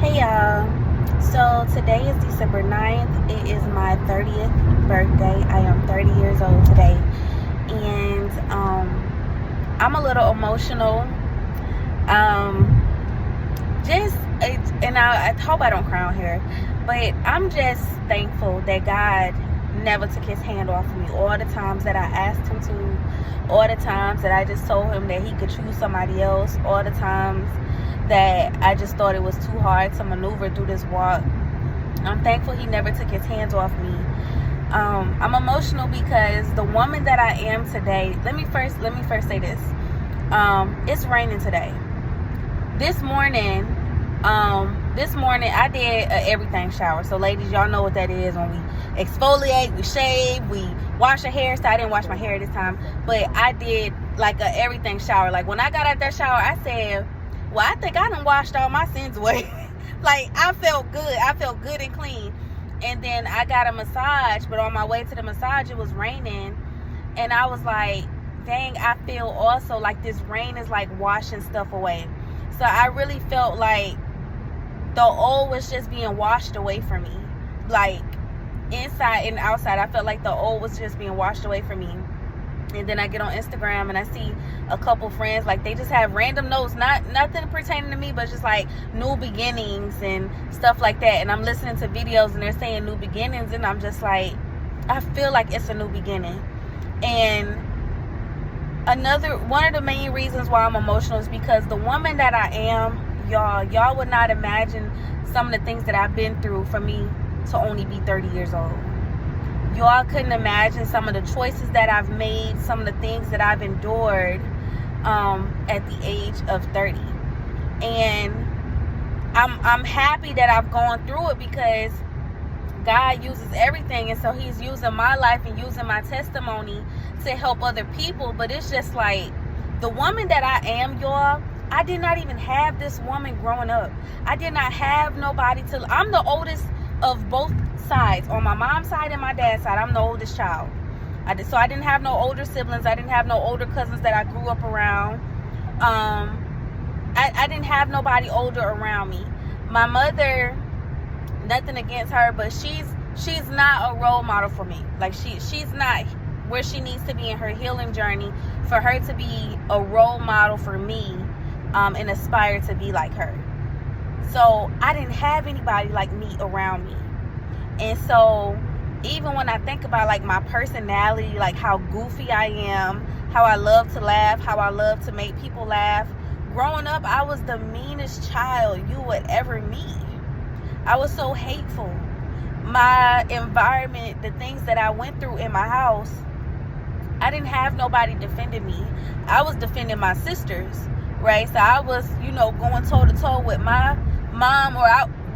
Hey y'all. So today is December 9th. It is my 30th birthday. I am 30 years old today. And I'm a little emotional. Just and I hope I don't cry on here, but I'm just thankful that God never took his hand off of me. All the times that I asked him to, all the times that I just told him that he could choose somebody else, all the times that I just thought it was too hard to maneuver through this walk. I'm thankful he never took his hands off me. I'm emotional because the woman that I am today. Let me first say this. It's raining today. This morning I did a everything shower. So ladies, y'all know what that is. When we exfoliate, we shave, we wash our hair. So I didn't wash my hair this time, but I did like a everything shower. Like when I got out that shower, I said, well, I think I done washed all my sins away. Like I felt good and clean. And then I got a massage, but on my way to the massage it was raining, and I was like, dang, I feel also like this rain is like washing stuff away. So I really felt like the old was just being washed away from me. Like inside and outside, I felt like the old was just being washed away from me. And then I get on Instagram and I see a couple friends, like they just have random notes, nothing pertaining to me, but just like new beginnings and stuff like that. And I'm listening to videos and they're saying new beginnings, and I'm just like, I feel like it's a new beginning. And one of the main reasons why I'm emotional is because the woman that I am, y'all would not imagine some of the things that I've been through for me to only be 30 years old. Y'all couldn't imagine some of the choices that I've made, some of the things that I've endured at the age of 30. And I'm happy that I've gone through it because God uses everything. And so he's using my life and using my testimony to help other people. But it's just like the woman that I am, y'all, I did not even have this woman growing up. I did not have nobody I'm the oldest of both sides. On my mom's side and my dad's side, I'm the oldest child. So I didn't have no older siblings. I didn't have no older cousins that I grew up around. I didn't have nobody older around me. My mother, nothing against her, but she's not a role model for me. Like she's not where she needs to be in her healing journey for her to be a role model for me and aspire to be like her. So I didn't have anybody like me around me. And so even when I think about like my personality, like how goofy I am, how I love to laugh, how I love to make people laugh, growing up I was the meanest child you would ever meet. I was so hateful. My environment, the things that I went through in my house, I didn't have nobody defending me. I was defending my sisters, right? So I was, going toe to toe with my mom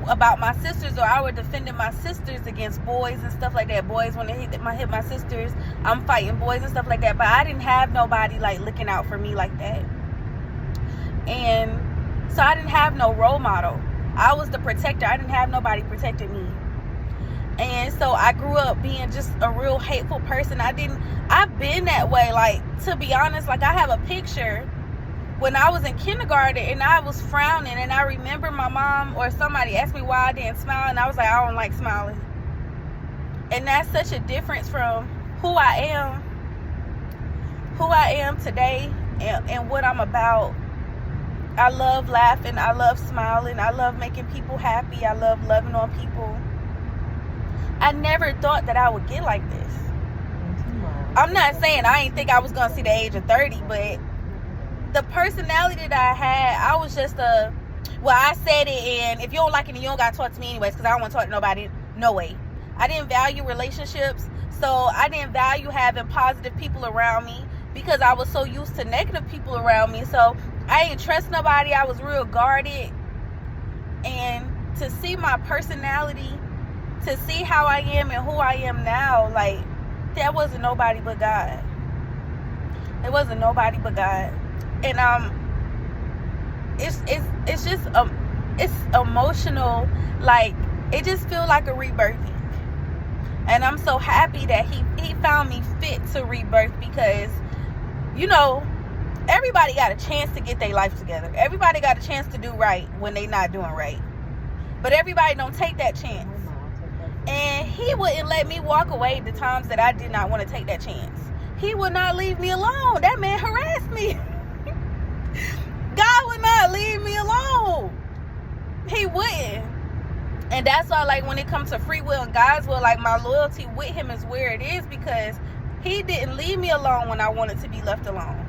about my sisters, or I were defending my sisters against boys and stuff like that. Boys, when they hit my sisters, I'm fighting boys and stuff like that. But I didn't have nobody like looking out for me like that. And so I didn't have no role model. I was the protector. I didn't have nobody protecting me. And so I grew up being just a real hateful person. I've been that way. Like, to be honest, like I have a picture when I was in kindergarten and I was frowning, and I remember my mom or somebody asked me why I didn't smile, and I was like, I don't like smiling. And that's such a difference from who I am today and what I'm about. I love laughing, I love smiling, I love making people happy, I love loving on people. I never thought that I would get like this. I'm not saying I ain't think I was gonna see the age of 30, but the personality that I had, I was just I said it, and if you don't like it, you don't gotta talk to me anyways, because I don't want to talk to nobody. No way. I didn't value relationships, so I didn't value having positive people around me because I was so used to negative people around me. So I didn't trust nobody. I was real guarded. And to see my personality, to see how I am and who I am now, like, that wasn't nobody but God. It wasn't nobody but God. And it's just it's emotional. Like, it just feels like a rebirthing. And I'm so happy that he found me fit to rebirth, because everybody got a chance to get their life together. Everybody got a chance to do right when they not doing right. But everybody don't take that chance. And he wouldn't let me walk away the times that I did not want to take that chance. He would not leave me alone. That man harassed me. God would not leave me alone. He wouldn't. And that's why, like, when it comes to free will and God's will, like, my loyalty with him is where it is, because he didn't leave me alone when I wanted to be left alone.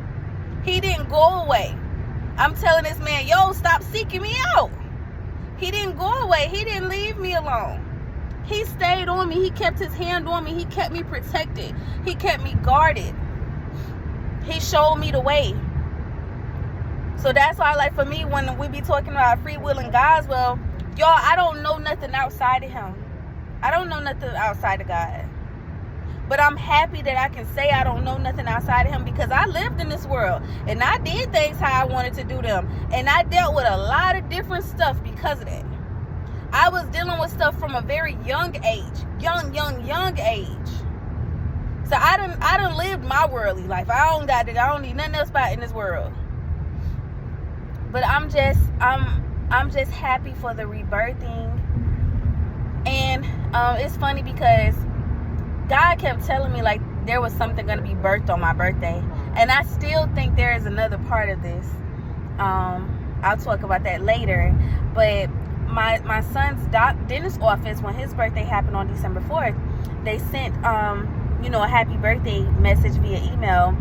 He didn't go away. I'm telling this man, yo, stop seeking me out. He didn't go away. He didn't leave me alone. He stayed on me. He kept his hand on me. He kept me protected. He kept me guarded. He showed me the way. So that's why, like, for me, when we be talking about free will and God's will, y'all, I don't know nothing outside of him. I don't know nothing outside of God. But I'm happy that I can say I don't know nothing outside of him, because I lived in this world and I did things how I wanted to do them. And I dealt with a lot of different stuff because of that. I was dealing with stuff from a very young age. Young age. So I done lived my worldly life. I don't need nothing else about in this world. But I'm just happy for the rebirthing. And it's funny because God kept telling me, like, there was something going to be birthed on my birthday. And I still think there is another part of this. I'll talk about that later. But my son's dentist office, when his birthday happened on December 4th, they sent, a happy birthday message via email.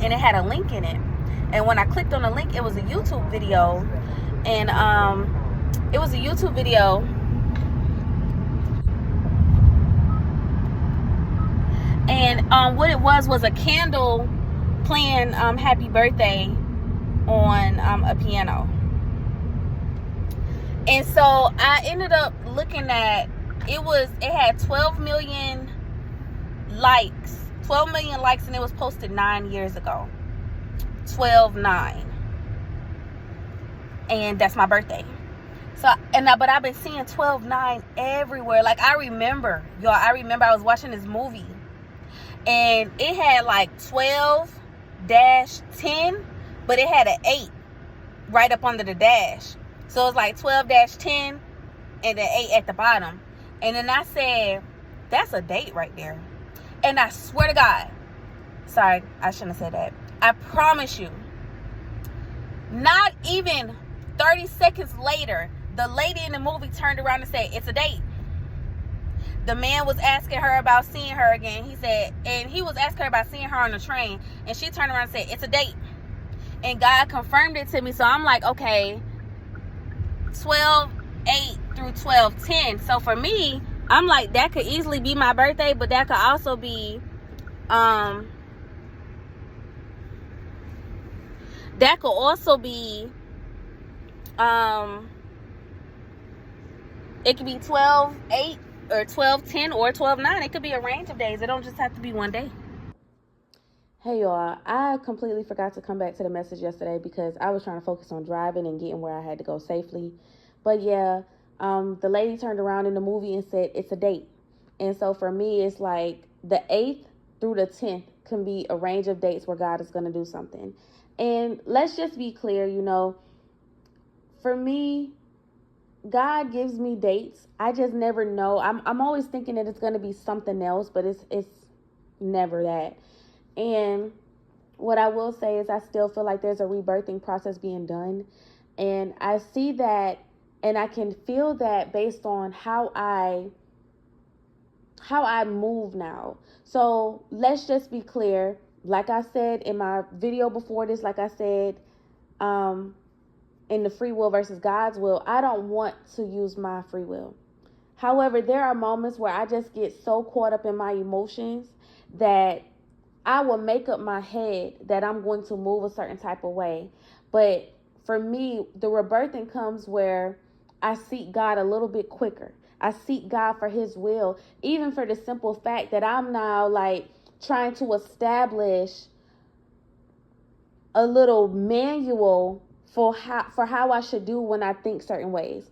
And it had a link in it. And when I clicked on the link, it was a YouTube video. And it was a YouTube video. And what it was a candle playing happy birthday on a piano. And so I ended up looking at, it had 12 million likes. 12 million likes, and it was posted 9 years ago. 12/9. And that's my birthday. So, but I've been seeing 12/9 everywhere. Like, I remember I was watching this movie, and it had like 12-10, but it had an 8 right up under the dash. So it's like 12-10 and an 8 at the bottom. And then I said, that's a date right there. And I swear to God, sorry, I shouldn't have said that. I promise you, not even 30 seconds later, the lady in the movie turned around and said, it's a date. The man was asking her about seeing her again. He was asking her about seeing her on the train. And she turned around and said, it's a date. And God confirmed it to me. So I'm like, okay, 12/8 through 12/10. So for me, I'm like, that could easily be my birthday, but that could also be, it could be 12/8 or 12/10 or 12/9. It could be a range of days. It don't just have to be one day. Hey y'all, I completely forgot to come back to the message yesterday because I was trying to focus on driving and getting where I had to go safely. But yeah, the lady turned around in the movie and said it's a date. And so for me, it's like the 8th through the 10th can be a range of dates where God is going to do something. And let's just be clear, for me, God gives me dates. I just never know. I'm always thinking that it's going to be something else, but it's never that. And what I will say is I still feel like there's a rebirthing process being done. And I see that, and I can feel that based on how I move now. So let's just be clear. Like I said in my video before this, like I said, in the free will versus God's will, I don't want to use my free will. However, there are moments where I just get so caught up in my emotions that I will make up my head that I'm going to move a certain type of way. But for me, the rebirthing comes where I seek God a little bit quicker. I seek God for his will, even for the simple fact that I'm now like trying to establish a little manual for how I should do when I think certain ways.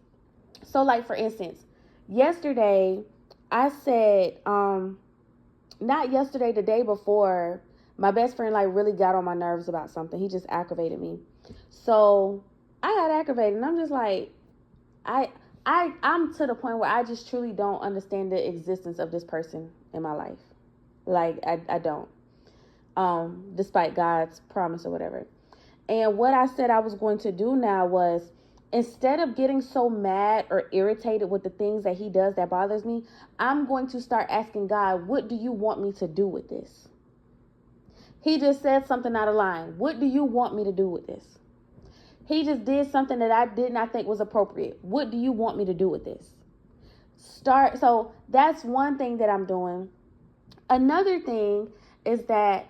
So like, for instance, yesterday I said, not yesterday, the day before, my best friend like really got on my nerves about something. He just aggravated me. So I got aggravated, and I'm just like, I'm to the point where I just truly don't understand the existence of this person in my life. Like, I don't. Despite God's promise or whatever. And what I said I was going to do now was, instead of getting so mad or irritated with the things that he does that bothers me, I'm going to start asking God, what do you want me to do with this? He just said something out of line. What do you want me to do with this? He just did something that I did not think was appropriate. What do you want me to do with this? So that's one thing that I'm doing. Another thing is that,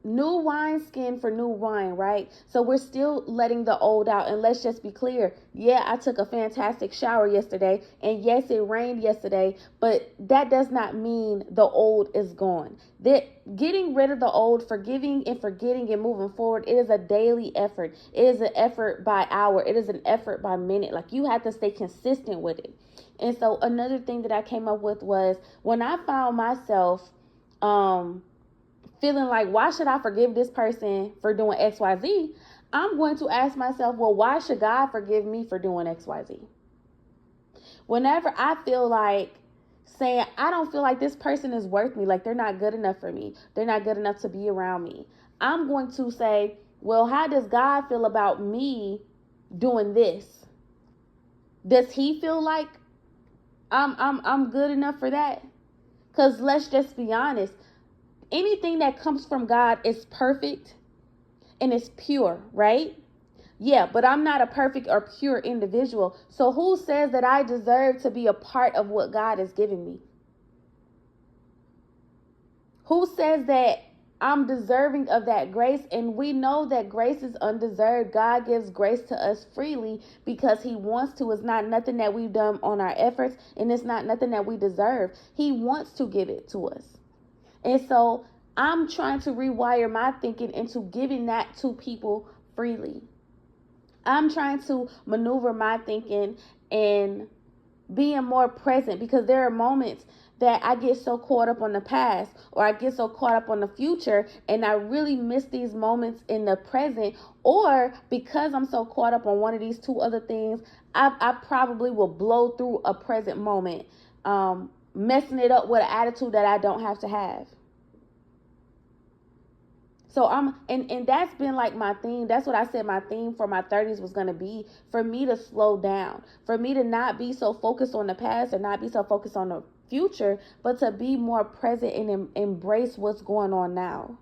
new wineskin for new wine, right? So we're still letting the old out. And let's just be clear. Yeah, I took a fantastic shower yesterday. And yes, it rained yesterday. But that does not mean the old is gone. That getting rid of the old, forgiving and forgetting and moving forward, it is a daily effort. It is an effort by hour. It is an effort by minute. Like, you have to stay consistent with it. And so another thing that I came up with was, when I found myself, feeling like, why should I forgive this person for doing XYZ? I'm going to ask myself, well, why should God forgive me for doing XYZ? Whenever I feel like saying, I don't feel like this person is worth me, like they're not good enough for me, they're not good enough to be around me, I'm going to say, well, how does God feel about me doing this? Does he feel like I'm good enough for that? Because let's just be honest. Anything that comes from God is perfect and it's pure, right? Yeah, but I'm not a perfect or pure individual. So who says that I deserve to be a part of what God has given me? Who says that I'm deserving of that grace? And we know that grace is undeserved. God gives grace to us freely because he wants to. It's not nothing that we've done on our efforts, and it's not nothing that we deserve. He wants to give it to us. And so I'm trying to rewire my thinking into giving that to people freely. I'm trying to maneuver my thinking and being more present, because there are moments that I get so caught up on the past, or I get so caught up on the future, and I really miss these moments in the present. Or because I'm so caught up on one of these two other things, I probably will blow through a present moment, messing it up with an attitude that I don't have to have. So and that's been like my theme. That's what I said my theme for my 30s was going to be, for me to slow down, for me to not be so focused on the past or not be so focused on the future, but to be more present and embrace what's going on now.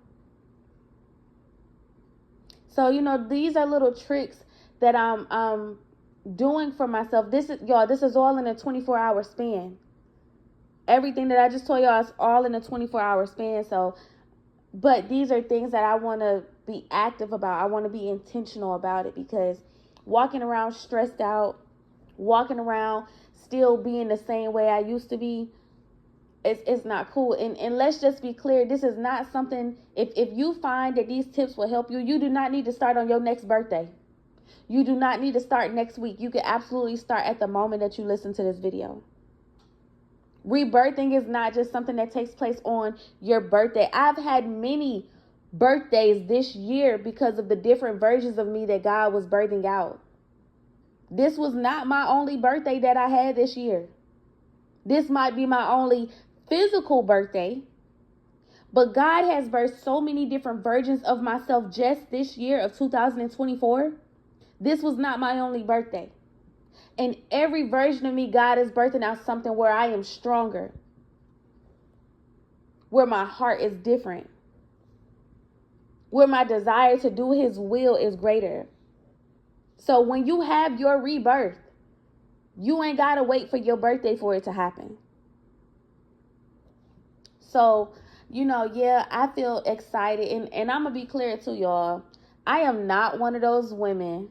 So, these are little tricks that I'm doing for myself. This is all in a 24-hour span. Everything that I just told y'all is all in a 24-hour span. So, but these are things that I want to be active about. I want to be intentional about it, because walking around stressed out, walking around still being the same way I used to be, it's not cool. And let's just be clear, this is not something, if you find that these tips will help you, you do not need to start on your next birthday. You do not need to start next week. You can absolutely start at the moment that you listen to this video. Rebirthing is not just something that takes place on your birthday. I've had many birthdays this year because of the different versions of me that God was birthing out. This was not my only birthday that I had this year. This might be my only physical birthday, but God has birthed so many different versions of myself just this year of 2024. This was not my only birthday. And every version of me, God is birthing out something where I am stronger, where my heart is different, where my desire to do his will is greater. So when you have your rebirth, you ain't got to wait for your birthday for it to happen. So, I feel excited. And I'm going to be clear too, y'all. I am not one of those women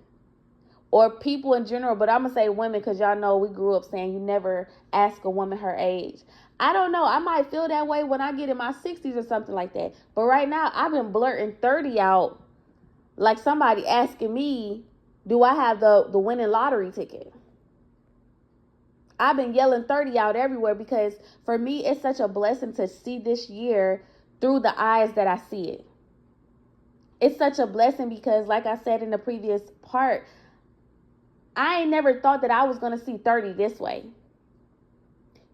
or people in general, but I'm going to say women because y'all know we grew up saying you never ask a woman her age. I don't know. I might feel that way when I get in my 60s or something like that. But right now, I've been blurting 30 out like somebody asking me, do I have the winning lottery ticket? I've been yelling 30 out everywhere because for me, it's such a blessing to see this year through the eyes that I see it. It's such a blessing because, like I said in the previous part, I ain't never thought that I was going to see 30 this way.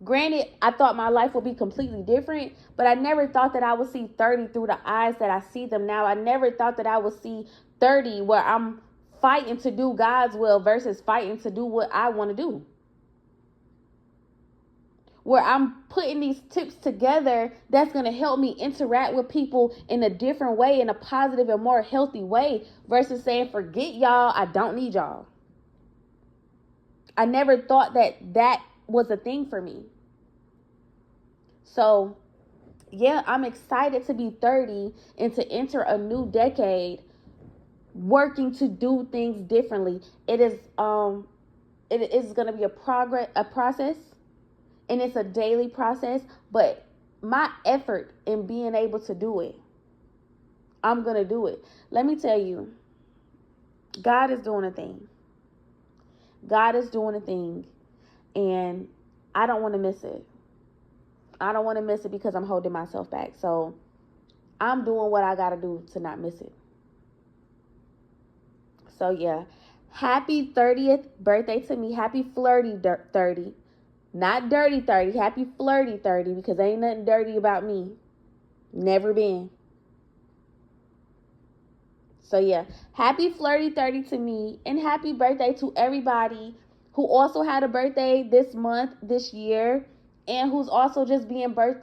Granted, I thought my life would be completely different, but I never thought that I would see 30 through the eyes that I see them now. I never thought that I would see 30 where I'm fighting to do God's will versus fighting to do what I want to do. Where I'm putting these tips together that's going to help me interact with people in a different way, in a positive and more healthy way, versus saying, forget y'all, I don't need y'all. I never thought that was a thing for me. So, yeah, I'm excited to be 30 and to enter a new decade working to do things differently. It is going to be a process, and it's a daily process, but my effort in being able to do it, I'm going to do it. Let me tell you, God is doing a thing. God is doing a thing, and I don't want to miss it. I don't want to miss it because I'm holding myself back. So I'm doing what I got to do to not miss it. So yeah, happy 30th birthday to me. Happy flirty 30. Not dirty 30. Happy flirty 30, because ain't nothing dirty about me. Never been. So yeah, happy flirty 30 to me, and happy birthday to everybody who also had a birthday this month, this year, and who's also just being birthed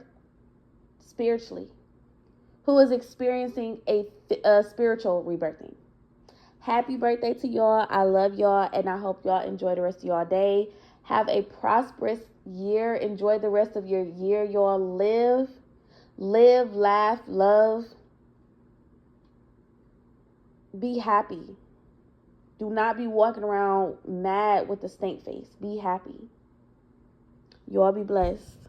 spiritually, who is experiencing a spiritual rebirthing. Happy birthday to y'all. I love y'all, and I hope y'all enjoy the rest of y'all day. Have a prosperous year. Enjoy the rest of your year. Y'all live, laugh, love. Be happy. Do not be walking around mad with a stank face. Be happy. Y'all be blessed.